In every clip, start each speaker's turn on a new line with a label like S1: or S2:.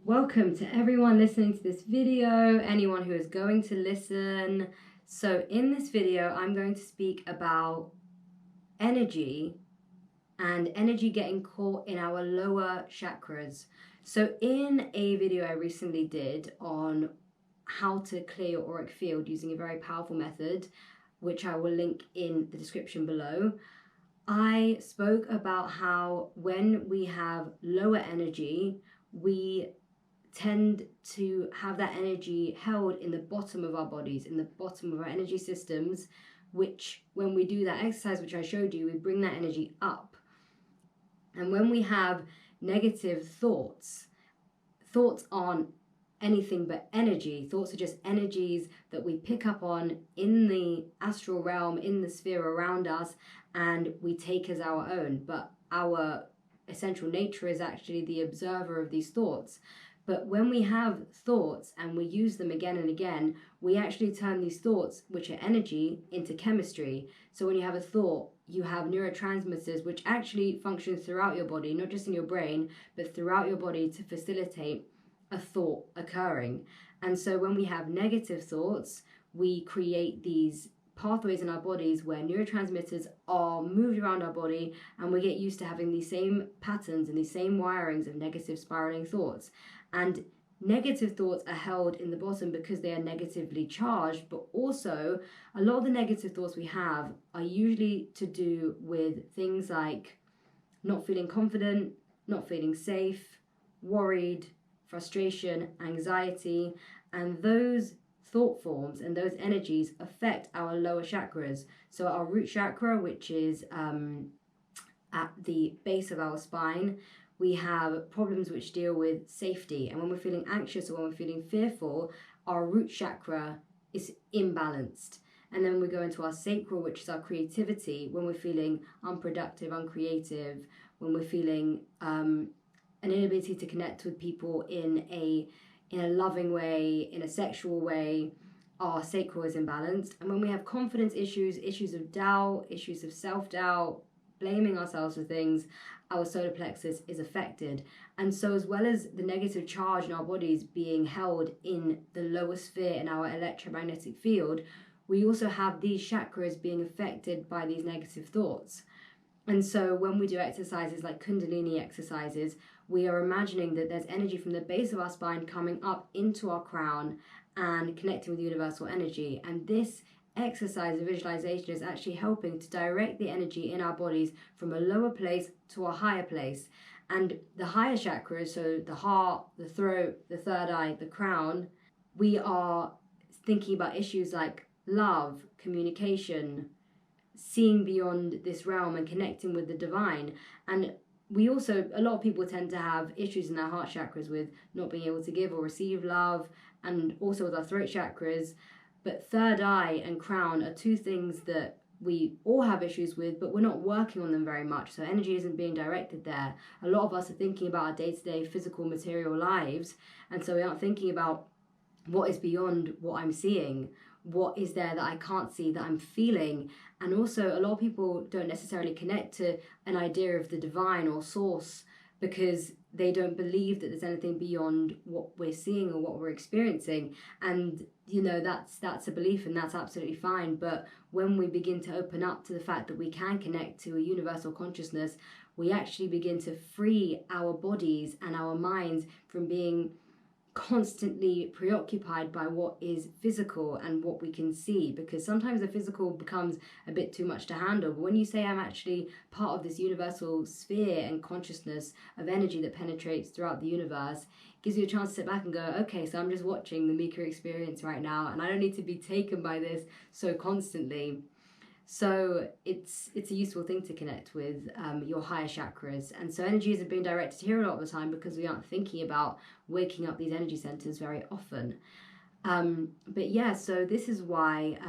S1: Welcome to everyone listening to this video, anyone who is going to listen. So in this video, I'm going to speak about energy and energy getting caught in our lower chakras. So in a video I recently did on how to clear your auric field using a very powerful method, which I will link in the description below, I spoke about how when we have lower energy, we tend to have that energy held in the bottom of our bodies, in the bottom of our energy systems, which when we do that exercise, which I showed you, we bring that energy up. And when we have negative thoughts aren't anything but energy. Thoughts are just energies that we pick up on in the astral realm, in the sphere around us, and we take as our own. But our essential nature is actually the observer of these thoughts. But when we have thoughts and we use them again and again, we actually turn these thoughts, which are energy, into chemistry. So when you have a thought, you have neurotransmitters which actually function throughout your body, not just in your brain, but throughout your body to facilitate a thought occurring. And so when we have negative thoughts, we create these pathways in our bodies where neurotransmitters are moved around our body, and we get used to having these same patterns and these same wirings of negative spiraling thoughts. And negative thoughts are held in the bottom because they are negatively charged, but also a lot of the negative thoughts we have are usually to do with things like not feeling confident, not feeling safe, worried, frustration, anxiety, and those thought forms and those energies affect our lower chakras. So our root chakra, which is at the base of our spine, we have problems which deal with safety. And when we're feeling anxious or when we're feeling fearful, our root chakra is imbalanced. And then we go into our sacral, which is our creativity, when we're feeling unproductive, uncreative, when we're feeling an inability to connect with people in a loving way, in a sexual way, our sacral is imbalanced. And when we have confidence issues, issues of doubt, issues of self-doubt, blaming ourselves for things, our solar plexus is affected. And so as well as the negative charge in our bodies being held in the lower sphere in our electromagnetic field, we also have these chakras being affected by these negative thoughts. And so when we do exercises like Kundalini exercises, we are imagining that there's energy from the base of our spine coming up into our crown and connecting with universal energy. And this exercise of visualization is actually helping to direct the energy in our bodies from a lower place to a higher place. And the higher chakras, so the heart, the throat, the third eye, the crown, we are thinking about issues like love, communication, seeing beyond this realm and connecting with the divine. And we also, a lot of people tend to have issues in their heart chakras with not being able to give or receive love, and also with our throat chakras. But third eye and crown are two things that we all have issues with, but we're not working on them very much. So energy isn't being directed there. A lot of us are thinking about our day-to-day physical material lives, and so we aren't thinking about what is beyond what I'm seeing. What is there that I can't see, that I'm feeling? And also a lot of people don't necessarily connect to an idea of the divine or source because they don't believe that there's anything beyond what we're seeing or what we're experiencing. And you know, that's a belief, and that's absolutely fine. But when we begin to open up to the fact that we can connect to a universal consciousness, we actually begin to free our bodies and our minds from being constantly preoccupied by what is physical and what we can see, because sometimes the physical becomes a bit too much to handle. But when you say I'm actually part of this universal sphere and consciousness of energy that penetrates throughout the universe, it gives you a chance to sit back and go, okay, so I'm just watching the Mika experience right now, and I don't need to be taken by this so constantly. So it's a useful thing to connect with your higher chakras. And so energy isn't being directed here a lot of the time because we aren't thinking about waking up these energy centers very often. But yeah, so this is why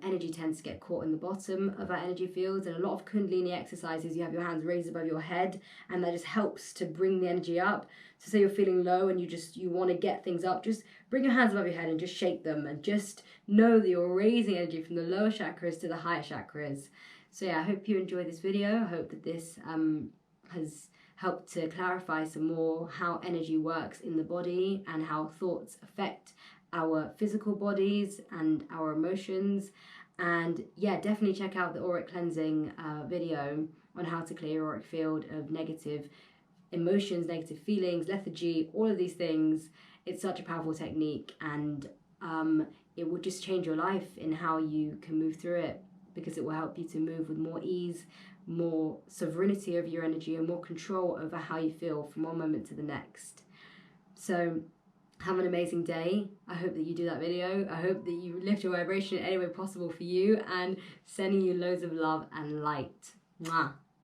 S1: energy tends to get caught in the bottom of our energy fields. And a lot of Kundalini exercises, you have your hands raised above your head, and that just helps to bring the energy up. So say you're feeling low and you want to get things up, just bring your hands above your head and just shake them, and just know that you're raising energy from the lower chakras to the higher chakras. So yeah, I hope you enjoyed this video. I hope that this has help to clarify some more how energy works in the body and how thoughts affect our physical bodies and our emotions. And yeah, definitely check out the auric cleansing video on how to clear your auric field of negative emotions, negative feelings, lethargy, all of these things. It's such a powerful technique, and it will just change your life in how you can move through it, because it will help you to move with more ease, more sovereignty over your energy, and more control over how you feel from one moment to the next. So have an amazing day. I hope that you do that video. I hope that you lift your vibration in any way possible for you, and sending you loads of love and light. Mwah.